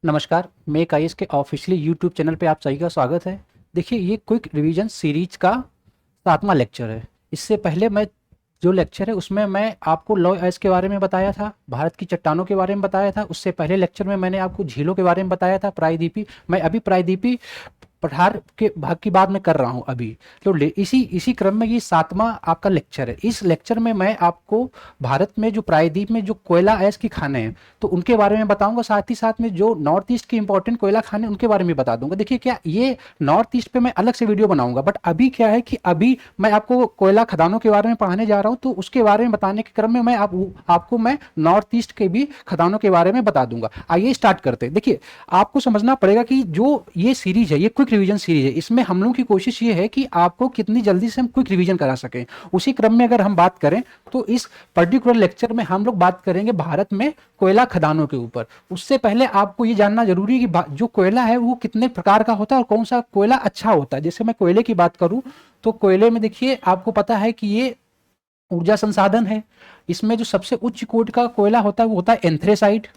नमस्कार, मैं आईएएस के ऑफिशियली यूट्यूब चैनल पे आप सभी का स्वागत है। देखिए, ये क्विक रिवीजन सीरीज का 7वां लेक्चर है। इससे पहले मैं जो लेक्चर है उसमें मैं आपको लॉ एज के बारे में बताया था, भारत की चट्टानों के बारे में बताया था। उससे पहले लेक्चर में मैंने आपको झीलों के बारे में बताया था, प्रायद्वीपी। मैं अभी प्रायद्वीपी पठार के भाग की बात मैं कर रहा हूँ अभी। तो इसी इसी क्रम में ये 7वां आपका लेक्चर है। इस लेक्चर में मैं आपको भारत में जो प्रायद्वीप में जो कोयला ऐश की खाने हैं तो उनके बारे में बताऊंगा। साथ ही साथ में जो नॉर्थ ईस्ट के इंपॉर्टेंट कोयला खाने उनके बारे में बता दूंगा। देखिए, क्या ये नॉर्थ ईस्ट पे मैं अलग से वीडियो बनाऊंगा, बट अभी क्या है कि अभी मैं आपको कोयला खदानों के बारे में पढ़ाने जा रहा हूँ, तो उसके बारे में बताने के क्रम में मैं आपको मैं नॉर्थ ईस्ट के भी खदानों के बारे में बता दूंगा। आइए स्टार्ट करते हैं। देखिए, आपको समझना पड़ेगा कि जो ये सीरीज है, ये क्विक रिवीजन सीरीज है। इसमें हम लोगों की कोशिश ये है कि आपको कितनी जल्दी से हम क्विक रिवीजन करा सकें। उसी क्रम में अगर हम बात करें तो इस पर्टिकुलर लेक्चर में हम लोग बात करेंगे भारत में कोयला खदानों के ऊपर। उससे पहले आपको ये जानना जरूरी है कि जो कोयला है वो कितने प्रकार का होता है और कौन सा कोयला अच्छा होता है। जैसे मैं कोयले की बात करूं तो कोयले में देखिए, आपको पता है कि ये ऊर्जा संसाधन है। इसमें जो सबसे उच्च कोटि का कोयला होता है वो होता है एंथ्रेसाइट।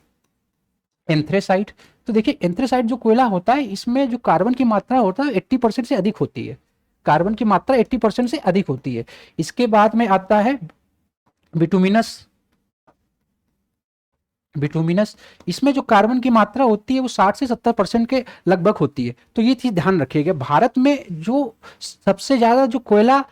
एंथ्रेसाइट, तो देखिए एंथ्रेसाइट जो कोयला होता है इसमें जो कार्बन की मात्रा होता है 80% से अधिक होती है। कार्बन की मात्रा 80% से अधिक होती है। इसके बाद में आता है बिटुमिनस। बिटुमिनस, इसमें जो कार्बन की मात्रा होती है वो 60 से 70% के लगभग होती है। तो ये चीज ध्यान रखिएगा। भारत में जो सबसे ज्यादा जो कोयला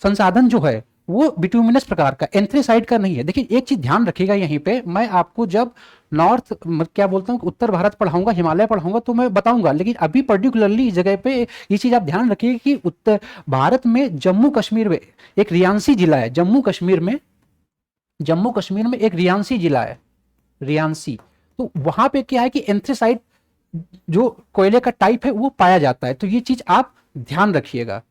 संसाधन जो है वो बिटुमिनस प्रकार का, एंथ्रेसाइट का नहीं है। देखिए, एक चीज ध्यान रखिएगा, यहीं पे मैं आपको जब नॉर्थ क्या बोलता हूँ उत्तर भारत पढ़ाऊंगा, हिमालय पढ़ाऊंगा तो मैं बताऊंगा, लेकिन अभी पर्टिकुलरली इस जगह पे ये चीज आप ध्यान रखिएगा कि उत्तर भारत में जम्मू कश्मीर में एक रियांसी जिला है। जम्मू कश्मीर में एक रियांसी जिला है, रियांसी। तो वहां पे क्या है कि एंथ्रेसाइट जो कोयले का टाइप है वो पाया जाता है। तो ये चीज आप ध्यान रखिएगा।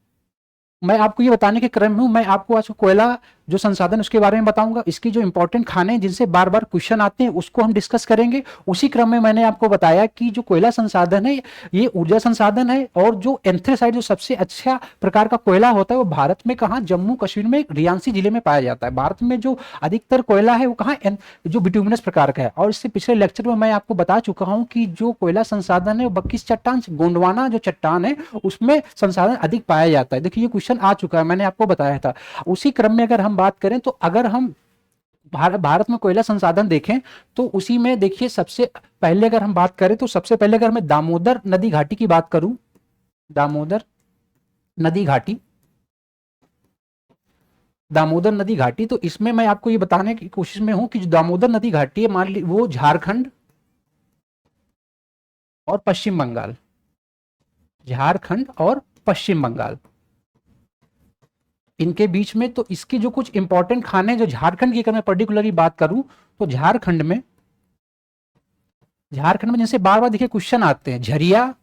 मैं आपको ये बताने के क्रम में हूं, मैं आपको आज कोयला जो संसाधन उसके बारे में बताऊंगा। इसकी जो इंपॉर्टेंट खाने जिनसे बार बार क्वेश्चन आते हैं उसको हम डिस्कस करेंगे। उसी क्रम में मैंने आपको बताया कि जो कोयला संसाधन है ये ऊर्जा संसाधन है, और जो एंथ्रेसाइट जो सबसे अच्छा प्रकार का कोयला होता है वो भारत में कहाँ, जम्मू कश्मीर में रियांसी जिले में पाया जाता है। भारत में जो अधिकतर कोयला है वो कहाँ, जो बिटुमिनस प्रकार का है। और इससे पिछले लेक्चर में मैं आपको बता चुका हूं कि जो कोयला संसाधन है वो बक्कीस चट्टान, गोंडवाना जो चट्टान है उसमें संसाधन अधिक पाया जाता है। देखिए, ये क्वेश्चन आ चुका है, मैंने आपको बताया था। उसी क्रम में अगर हम बात करें तो अगर हम भारत में कोयला संसाधन देखें तो उसी में देखिए, सबसे पहले अगर हम बात करें तो सबसे पहले अगर मैं दामोदर नदी घाटी की बात करूं, दामोदर नदी घाटी, दामोदर नदी घाटी, तो इसमें मैं आपको ये बताने की कोशिश में हूं कि जो दामोदर नदी घाटी है, मान ली वो झारखंड और पश्चिम बंगाल, झारखंड और पश्चिम बंगाल इनके बीच में। तो इसकी जो कुछ इंपॉर्टेंट खाने जो झारखंड की अगर मैं पर्टिकुलरली बात करूं तो झारखंड में जैसे बार बार देखिए क्वेश्चन आते हैं, झरिया,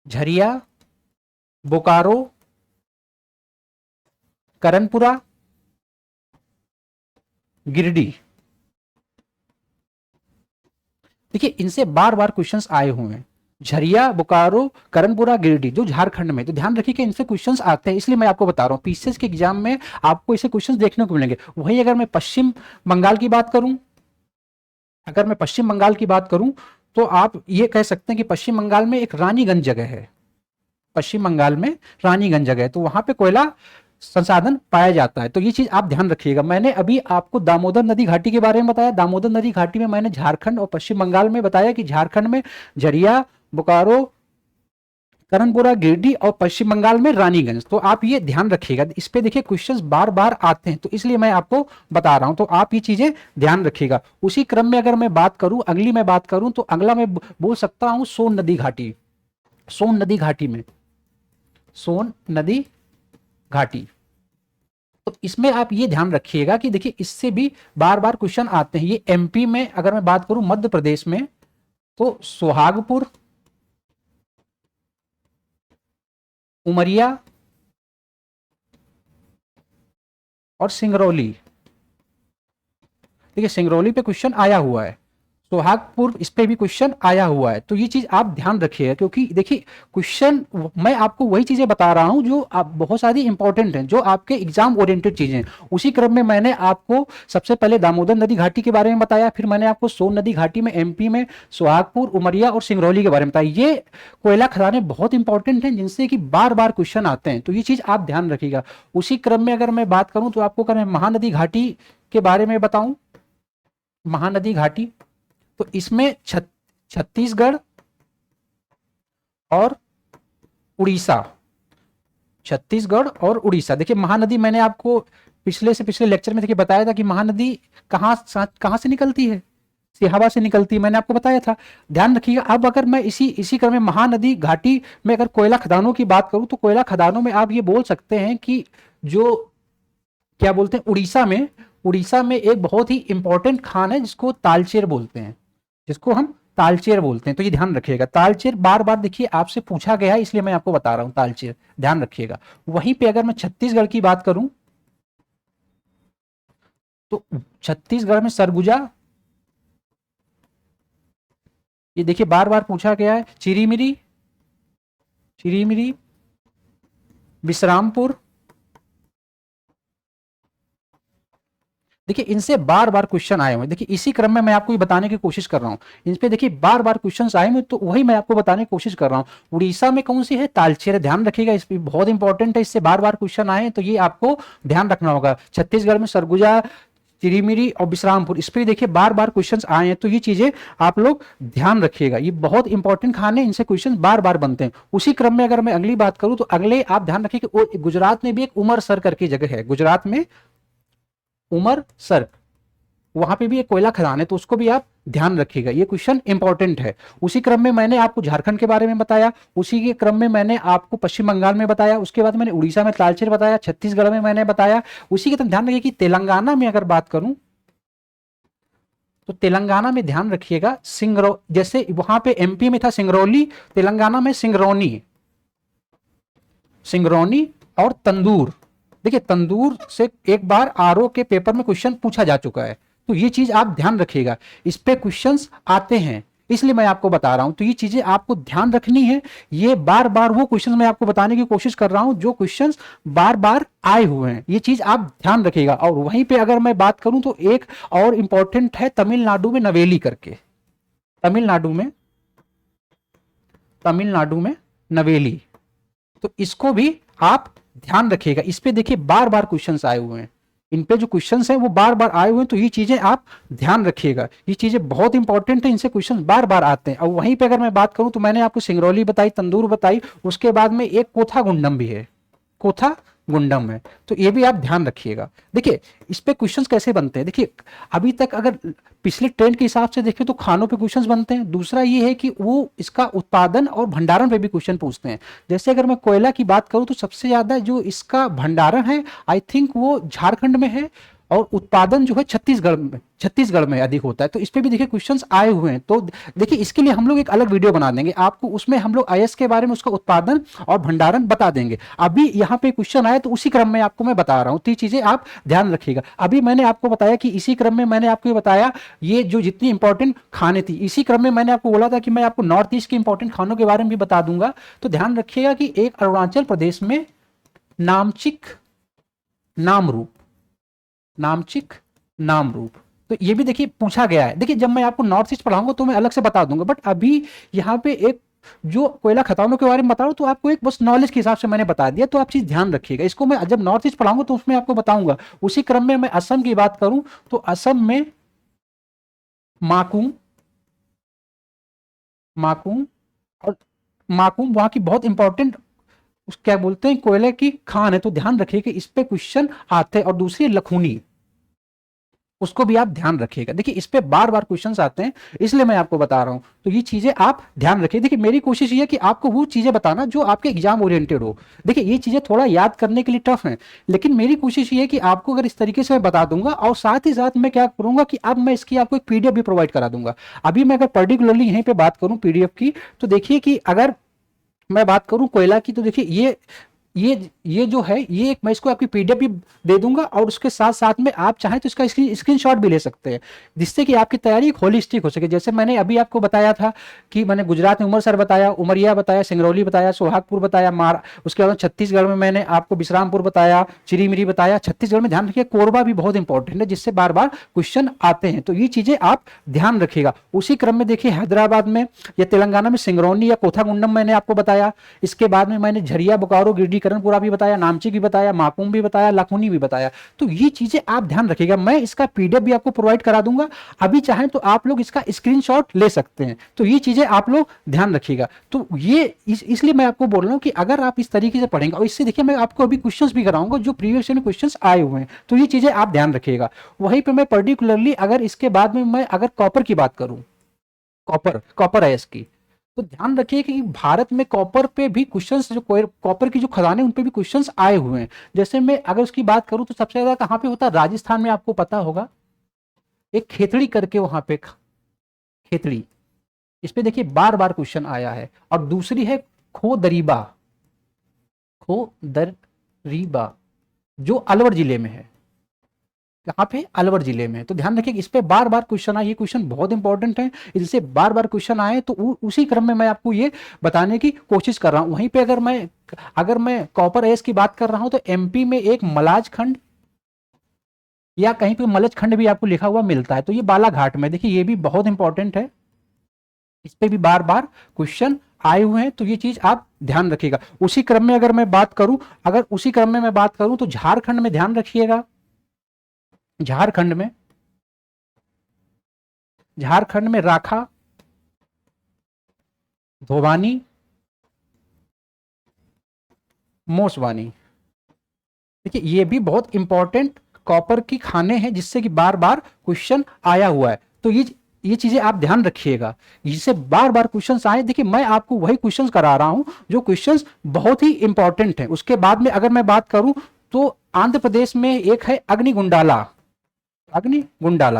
झरिया, बोकारो, करनपुरा, गिरडी। देखिए, इनसे बार बार क्वेश्चंस आए हुए हैं, झरिया, बोकारो, करनपुरा, गिरिडीह, जो झारखंड में। तो ध्यान रखिए कि इनसे क्वेश्चंस आते हैं, इसलिए मैं आपको बता रहा हूं पीसीएस के एग्जाम में आपको इसे क्वेश्चंस देखने को मिलेंगे। वहीं अगर मैं पश्चिम बंगाल की बात करूं, अगर मैं पश्चिम बंगाल की बात करूं तो आप ये कह सकते हैं कि पश्चिम बंगाल में एक रानीगंज जगह है। पश्चिम बंगाल में रानीगंज जगह है, तो वहां पे कोयला संसाधन पाया जाता है। तो ये चीज आप ध्यान रखिएगा। मैंने अभी आपको दामोदर नदी घाटी के बारे में बताया। दामोदर नदी घाटी में मैंने झारखंड और पश्चिम बंगाल में बताया कि झारखंड में झरिया, बोकारो, करणपुरा, गिरिडीह, और पश्चिम बंगाल में रानीगंज। तो आप ये ध्यान रखिएगा, इस पे देखिए क्वेश्चंस बार बार आते हैं, तो इसलिए मैं आपको बता रहा हूं। तो आप ये चीजें ध्यान रखिएगा। उसी क्रम में अगर मैं बात करूं, अगली मैं बात करूं तो अगला मैं बोल सकता हूं सोन नदी घाटी। सोन नदी घाटी में, सोन नदी घाटी, तो इसमें आप ये ध्यान रखिएगा कि देखिए इससे भी बार बार क्वेश्चन आते हैं। ये एमपी में अगर मैं बात करूं, मध्य प्रदेश में तो सोहागपुर, उमरिया और सिंगरौली। देखिए, सिंगरौली पे क्वेश्चन आया हुआ है। सोहागपुर, इस पे भी क्वेश्चन आया हुआ है, तो ये चीज आप ध्यान रखिएगा, क्योंकि देखिए क्वेश्चन मैं आपको वही चीजें बता रहा हूं जो आप बहुत सारी इंपॉर्टेंट हैं, जो आपके एग्जाम ओरिएंटेड चीजें हैं। उसी क्रम में मैंने आपको सबसे पहले दामोदर नदी घाटी के बारे में बताया, फिर मैंने आपको सोन नदी घाटी में एमपी में सोहागपुर, उमरिया और सिंगरौली के बारे में बताया। ये कोयला खदानें बहुत इंपॉर्टेंट हैं, जिनसे कि बार बार क्वेश्चन आते हैं, तो ये चीज आप ध्यान रखिएगा। उसी क्रम में अगर मैं बात करूं तो आपको अगर मैं महानदी घाटी के बारे में बताऊं, महानदी घाटी, तो इसमें छत्तीसगढ़ और उड़ीसा, छत्तीसगढ़ और उड़ीसा। देखिए महानदी मैंने आपको पिछले लेक्चर में देखिए बताया था कि महानदी कहां से निकलती है, सिहावा से निकलती है, मैंने आपको बताया था। ध्यान रखिएगा। अब अगर मैं इसी क्रम में महानदी घाटी में अगर कोयला खदानों की बात करूं, तो कोयला खदानों में आप ये बोल सकते हैं कि जो क्या बोलते हैं, उड़ीसा में एक बहुत ही इंपॉर्टेंट खान है जिसको तालचेर बोलते हैं, जिसको हम तालचेर बोलते हैं। तो ये ध्यान रखिएगा, तालचेर बार बार देखिए आपसे पूछा गया है, इसलिए मैं आपको बता रहा हूं तालचेर, ध्यान रखिएगा। वहीं पे अगर मैं छत्तीसगढ़ की बात करूं, तो छत्तीसगढ़ में सरगुजा, ये देखिए बार बार पूछा गया है। चिरीमिरी, विश्रामपुर, देखिए इनसे बार बार क्वेश्चन आए हुए। देखिए इसी क्रम में मैं आपको ये बताने की कोशिश कर रहा हूं, इन पे देखिए बार बार क्वेश्चन आए हुए, तो वही मैं आपको बताने की कोशिश कर रहा हूं। उड़ीसा में कौन सी है, तालचेर, ध्यान रखिएगा, इस पे बहुत इंपॉर्टेंट है, इससे बार बार क्वेश्चन आए, तो ये आपको ध्यान रखना होगा। छत्तीसगढ़ में सरगुजा, चिरीमिरी और विश्रामपुर, इस पे देखिए बार बार क्वेश्चन आए हैं, तो ये चीजें आप लोग ध्यान रखिएगा, ये बहुत इंपॉर्टेंट खान है, इनसे क्वेश्चन बार बार बनते हैं। उसी क्रम में अगर मैं अगली बात करूं, तो अगले आप ध्यान रखिए कि गुजरात में भी एक उमरसर करके जगह है, गुजरात में उमरसर, वहां पे भी एक कोयला खदान है, तो उसको भी आप ध्यान रखिएगा, ये क्वेश्चन इंपॉर्टेंट है। उसी क्रम में मैंने आपको झारखंड के बारे में बताया, उसी के क्रम में मैंने आपको पश्चिम बंगाल में बताया, उसके बाद मैंने उड़ीसा में तालचेर बताया, छत्तीसगढ़ में मैंने बताया। उसी के तरफ ध्यान रखिए कि तेलंगाना में अगर बात करूं, तो तेलंगाना में ध्यान रखिएगा जैसे वहां पे एमपी में था सिंगरौली, तेलंगाना में सिंगरौनी और तंदूर। देखिए तंदूर से एक बार आरओ के पेपर में क्वेश्चन पूछा जा चुका है, तो ये चीज आप ध्यान रखिएगा, इस पे क्वेश्चंस आते हैं, इसलिए मैं आपको बता रहा हूं। तो ये चीजें आपको ध्यान रखनी है, ये बार बार वो क्वेश्चंस मैं आपको बताने की कोशिश कर रहा हूं जो क्वेश्चंस बार बार आए हुए हैं, ये चीज आप ध्यान रखिएगा। और वहीं पे अगर मैं बात करूं, तो एक और इंपॉर्टेंट है तमिलनाडु में नवेली करके, तमिलनाडु में नवेली, तो इसको भी आप ध्यान रखिएगा। इस पे देखिए बार बार क्वेश्चंस आए हुए हैं, इन पे जो क्वेश्चंस हैं वो बार बार आए हुए हैं, तो ये चीजें आप ध्यान रखिएगा, ये चीजें बहुत इंपॉर्टेंट है, इनसे क्वेश्चंस बार बार आते हैं। और वहीं पे अगर मैं बात करूं, तो मैंने आपको सिंगरौली बताई, तंदूर बताई, उसके बाद में एक कोथा गुंडम भी है, कोथा गुंडम है, तो ये भी आप ध्यान रखिएगा। देखिए इस पे क्वेश्चंस कैसे बनते हैं, देखिए अभी तक अगर पिछले ट्रेंड के हिसाब से देखें तो खानों पे क्वेश्चंस बनते हैं, दूसरा ये है कि वो इसका उत्पादन और भंडारण पे भी क्वेश्चन पूछते हैं। जैसे अगर मैं कोयला की बात करूं, तो सबसे ज्यादा जो इसका भंडारण है आई थिंक वो झारखंड में है, और उत्पादन जो है छत्तीसगढ़ में अधिक होता है, तो इस पे भी देखिए क्वेश्चंस आए हुए हैं। तो देखिए इसके लिए हम लोग एक अलग वीडियो बना देंगे आपको, उसमें हम लोग आईएएस के बारे में, उसका उत्पादन और भंडारण बता देंगे। अभी यहाँ पे क्वेश्चन आया, तो उसी क्रम में आपको मैं बता रहा हूँ, तो ये चीजें आप ध्यान रखिएगा। अभी मैंने आपको बताया कि इसी क्रम में मैंने आपको बताया ये जो जितनी इंपॉर्टेंट खाने थी, इसी क्रम में मैंने आपको बोला था कि मैं आपको नॉर्थ ईस्ट के इंपॉर्टेंट खानों के बारे में भी बता दूंगा। तो ध्यान रखिएगा कि एक अरुणाचल प्रदेश में नामचिक नामरूप, तो ये भी देखिए पूछा गया है। देखिए जब मैं आपको नॉर्थ ईस्ट पढ़ाऊंगा तो मैं अलग से बता दूंगा, बट अभी यहाँ पे एक जो कोयला खदानों के बारे में बता रहा हूं, तो आपको एक बस नॉलेज के हिसाब से मैंने बता दिया, तो आप चीज ध्यान रखिएगा। इसको मैं जब नॉर्थ ईस्ट पढ़ाऊंगा तो उसमें आपको बताऊंगा। उसी क्रम में मैं असम की बात करूं, तो असम में माकुम और माकुम वहां की बहुत इंपॉर्टेंट क्या बोलते हैं कोयले की खान है, तो ध्यान रखिए कि इस पे क्वेश्चन आते हैं। और दूसरी लखूनी, उसको भी आप ध्यान रखिएगा। देखिए इस पे बार बार क्वेश्चंस आते हैं, इसलिए मैं आपको बता रहा हूं, तो ये चीजें आप ध्यान रखिए। देखिए मेरी कोशिश ये है कि आपको वो चीजें बताना जो आपके एग्जाम ओरिएंटेड हो। देखिए ये चीजें थोड़ा याद करने के लिए टफ हैं, लेकिन मेरी कोशिश ये है कि आपको अगर इस तरीके से मैं बता दूंगा, और साथ ही साथ मैं क्या करूंगा कि अब मैं इसकी आपको एक पीडीएफ भी प्रोवाइड करा दूंगा। अभी मैं अगर पर्टिकुलरली यहीं पे बात करूं पीडीएफ की, तो देखिए कि अगर मैं बात करूं कोयला की, तो देखिए ये ये जो है, ये एक मैं इसको आपकी पीडीएफ भी दे दूंगा, और उसके साथ साथ में आप चाहें तो इसका स्क्रीनशॉट भी ले सकते हैं, जिससे कि आपकी तैयारी एक होलिस्टिक हो सके। जैसे मैंने अभी आपको बताया था कि मैंने गुजरात में उमरसर बताया, उमरिया बताया, सिंगरौली बताया, सोहागपुर बताया, उसके बाद छत्तीसगढ़ में मैंने आपको विश्रामपुर बताया, चिरीमिरी बताया। छत्तीसगढ़ में ध्यान रखिए कोरबा भी बहुत इंपॉर्टेंट है, जिससे बार बार क्वेश्चन आते हैं, तो ये चीजें आप ध्यान रखिएगा। उसी क्रम में देखिए हैदराबाद में या तेलंगाना में सिंगरौली या कोथागुंडम मैंने आपको बताया। इसके बाद में मैंने झरिया, बोकारो, गिरिडीह, करणपुरा भी बताया, नामची भी बताया, माकुम भी बताया, लखनऊ भी बताया। तो ये चीजें आप ध्यान रखिएगा। मैं इसका पीडीएफ भी आपको प्रोवाइड करा दूंगा, अभी चाहें तो आप लोग इसका स्क्रीनशॉट ले सकते हैं। तो ये चीजें आप लोग ध्यान रखिएगा। तो ये इसलिए मैं आपको बोल रहा हूं कि अगर आप इस तरीके से पढ़ेंगे, और इससे देखिए मैं आपको अभी क्वेश्चंस भी कराऊंगा जो प्रीवियस ईयर में क्वेश्चंस आए हुए हैं, तो ये चीजें आप ध्यान रखिएगा। वहीं पे मैं पर्टिकुलरली अगर इसके बाद में मैं अगर कॉपर की बात करूं, कॉपर आयस की, तो ध्यान रखिए कि भारत में कॉपर पे भी क्वेश्चंस, जो कॉपर की जो खदानें उन पे भी क्वेश्चंस आए हुए हैं। जैसे मैं अगर उसकी बात करूं तो सबसे ज्यादा कहां पे होता है, राजस्थान में, आपको पता होगा एक खेतड़ी करके वहां पे, खेतड़ी, इस पे देखिए बार बार क्वेश्चन आया है। और दूसरी है खोदरीबा, खोदरीबा, जो अलवर जिले में है, यहाँ पे अलवर जिले में। तो ध्यान रखिए इस पे बार बार क्वेश्चन आए, ये क्वेश्चन बहुत इंपॉर्टेंट है, इससे बार बार क्वेश्चन आए, तो उसी क्रम में मैं आपको ये बताने की कोशिश कर रहा हूं। वहीं पे अगर मैं कॉपर एस की बात कर रहा हूं, तो एमपी में एक मलाज खंड या कहीं पे मलज खंड भी आपको लिखा हुआ मिलता है, तो ये बालाघाट में, देखिए ये भी बहुत इंपॉर्टेंट है, इस पे भी बार बार क्वेश्चन आए हुए हैं, तो ये चीज आप ध्यान रखिएगा। उसी क्रम में अगर मैं बात करूं, तो झारखंड में ध्यान रखिएगा, झारखंड में राखा, धोबानी, मोसवानी, देखिए ये भी बहुत इंपॉर्टेंट कॉपर की खाने हैं, जिससे कि बार बार क्वेश्चन आया हुआ है। तो ये चीजें आप ध्यान रखिएगा, जिससे बार बार क्वेश्चंस आए। देखिए मैं आपको वही क्वेश्चंस करा रहा हूं जो क्वेश्चंस बहुत ही इंपॉर्टेंट हैं। उसके बाद में अगर मैं बात करूं, तो आंध्र प्रदेश में एक है अग्निगुंडाला,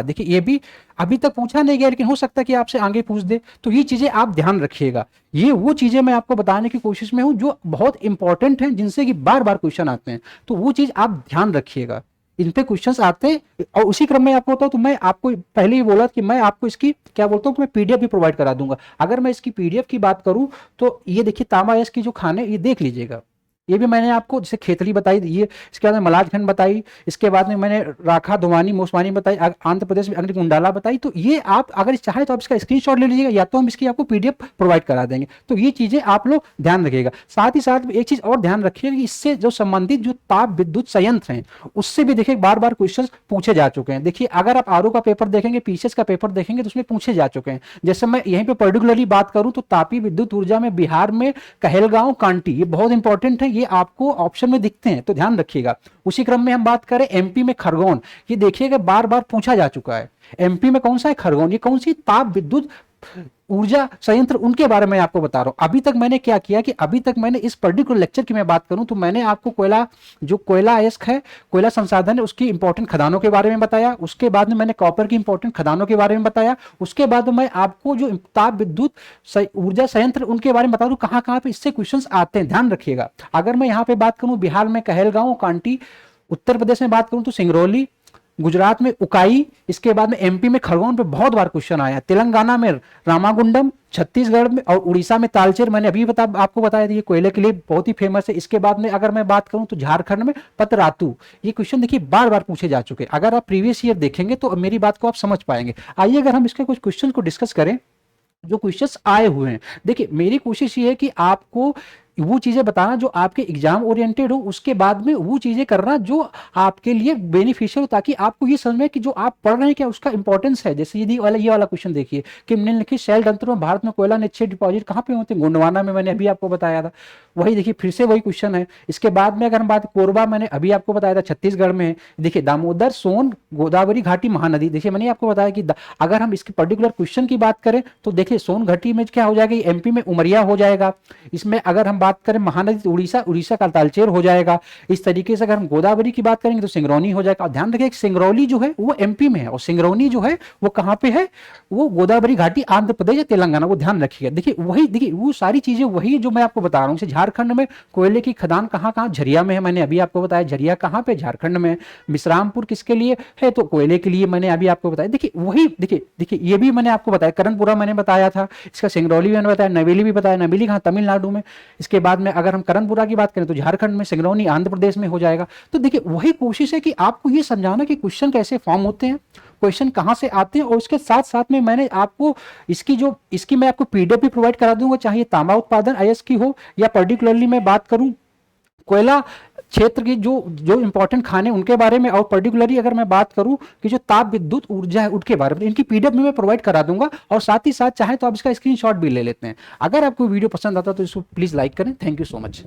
देखिए ये भी अभी तक पूछा नहीं गया, लेकिन हो सकता है कि आपसे आगे पूछ दे। तो ये चीजें आप ध्यान रखिएगा। ये वो चीजें मैं आपको बताने की कोशिश में हूं जो बहुत इंपॉर्टेंट हैं, जिनसे कि बार बार क्वेश्चन आते हैं, तो वो चीज आप ध्यान रखिएगा, इन पे क्वेश्चंस आते हैं। और उसी क्रम में आपको बताऊं, तो मैं आपको पहले ही बोला कि मैं आपको इसकी क्या बोलता हूं कि मैं पीडीएफ भी प्रोवाइड करा दूंगा। अगर मैं इसकी पीडीएफ की बात करूं, तो ये देखिए तांबा यश की जो खाने, ये देख लीजिएगा, ये भी मैंने आपको जैसे खेतली बताई, ये इसके बाद में मलाजखंड बताई, इसके बाद में मैंने राखा, धोवानी, मोसवानी बताई, आंध्र प्रदेश में अग्निकुंडाला बताई। तो ये आप अगर चाहें तो आप इसका स्क्रीनशॉट ले लीजिएगा, या तो हम इसकी आपको पीडीएफ प्रोवाइड करा देंगे। तो ये चीजें आप लोग ध्यान रखिएगा। साथ ही साथ एक चीज और ध्यान रखिएगा कि इससे जो संबंधित जो ताप विद्युत संयंत्र हैं, उससे भी देखिए बार बार क्वेश्चन पूछे जा चुके हैं। देखिए अगर आप आरओ का पेपर देखेंगे, पीसीएस का पेपर देखेंगे, तो उसमें पूछे जा चुके हैं। जैसे मैं यहीं पे पर्टिकुलरली बात करूं, तो तापी विद्युत ऊर्जा में बिहार में कहलगांव, कांटी, ये बहुत इंपॉर्टेंट है, ये आपको ऑप्शन में दिखते हैं, तो ध्यान रखिएगा। उसी क्रम में हम बात करें एमपी में खरगोन, ये देखिएगा बार बार पूछा जा चुका है। एमपी में कौन सा है, खरगोन, ये कौन सी ताप विद्युत ऊर्जा संयंत्र, उनके बारे में आपको बता रहा हूं। अभी तक मैंने क्या किया कि अभी तक मैंने इस पर्टिकुलर लेक्चर की मैं बात करूं, तो मैंने आपको कोयला अयस्क है, कोयला संसाधन है, उसकी इंपॉर्टेंट खदानों के बारे में बताया। उसके बाद में मैंने कॉपर की इंपॉर्टेंट खदानों के बारे में बताया। उसके बाद में मैं आपको जो ताप विद्युत ऊर्जा संयंत्र, उनके बारे में बता दूं कहां कहां पे इससे क्वेश्चंस आते हैं, ध्यान रखिएगा। अगर मैं यहाँ पे बात करूं, बिहार में कहलगांव, कांटी, उत्तर प्रदेश में बात करूं तो सिंगरौली, गुजरात में उकाई, इसके बाद में एमपी में खरगोन पे बहुत बार क्वेश्चन आया, तेलंगाना में रामागुंडम, छत्तीसगढ़ में और उड़ीसा में तालचेर, मैंने अभी आपको बताया था, ये कोयले के लिए बहुत ही फेमस है। इसके बाद में अगर मैं बात करूं तो झारखंड में पतरातू, ये क्वेश्चन देखिए बार बार पूछे जा चुके हैं। अगर आप प्रीवियस ईयर देखेंगे तो मेरी बात को आप समझ पाएंगे। आइए अगर हम इसके कुछ क्वेश्चन को डिस्कस करें जो क्वेश्चंस आए हुए हैं। देखिए मेरी कोशिश ये है कि आपको वो चीजें बताना जो आपके एग्जाम ओरिएंटेड हो, उसके बाद में वो चीजें करना जो आपके लिए बेनिफिशियल हो, ताकि आपको ये समझ में कि जो आप पढ़ रहे हैं क्या उसका इंपॉर्टेंस है। जैसे ये वाला क्वेश्चन देखिए कि निम्नलिखित शैल तंत्रों में भारत में कोयला निक्षेप डिपॉजिट कहाँ पे होते हैं, गोंडवाना में, मैंने अभी आपको बताया था। वही देखिए फिर से वही क्वेश्चन है। इसके बाद में अगर हम बात, कोरबा मैंने अभी आपको बताया था छत्तीसगढ़ में है। देखिए दामोदर, सोन, गोदावरी घाटी, महानदी, देखिए मैंने आपको बताया कि अगर हम इसके पर्टिकुलर क्वेश्चन की बात करें तो देखिए सोन घाटी में क्या हो जाएगा, एमपी में उमरिया हो जाएगा। इसमें अगर हम बात करें महानदी तो उड़ीसा, उड़ीसा का तालचेर हो जाएगा। इस तरीके से अगर हम गोदावरी की बात करेंगे तो सिंगरौनी हो जाएगा। और ध्यान रखिए सिंगरौली जो है वो एमपी में है और सिंगरौनी जो है वो कहाँ पे है, वो गोदावरी घाटी आंध्र प्रदेश या तेलंगाना, वो ध्यान रखिएगा। देखिए वही, देखिए वो सारी चीजें वही जो मैं आपको बता रहा हूँ। झारखंड में कोयले की खदान कहाँ कहाँ, झरिया में है, मैंने अभी आपको बताया। झरिया कहाँ पे, झारखंड में। विश्रामपुर किसके लिए है, तो कोयले के लिए, मैंने अभी आपको बताया। देखिए वही, देखिए देखिए ये भी मैंने आपको बताया, करणपुरा मैंने बताया था, इसका सिंगरौली मैंने बताया, नवेली भी बताया। नवेली कहाँ, तमिलनाडु में। इसके बाद में अगर हम करणपुरा की बात करें तो झारखंड में, सिंगरौली आंध्र प्रदेश में हो जाएगा। तो देखिए वही कोशिश है कि आपको ये समझाना कि क्वेश्चन कैसे फॉर्म होते हैं, क्वेश्चन कहां से आते हैं, और उसके साथ साथ में मैंने आपको इसकी मैं आपको पीडीएफ भी प्रोवाइड करा दूंगा, चाहे तांबा उत्पादन आईएएस की हो या पर्टिकुलरली मैं बात करूं कोयला क्षेत्र की जो जो इंपॉर्टेंट खाने उनके बारे में, और पर्टिकुलरली अगर मैं बात करूं कि जो ताप विद्युत ऊर्जा है उनके बारे में, इनकी पीडीएफ में मैं प्रोवाइड करा दूंगा। और साथ ही साथ चाहे तो आप इसका स्क्रीनशॉट भी ले लेते हैं। अगर आपको वीडियो पसंद आता है तो इसको प्लीज लाइक करें। Thank you so much.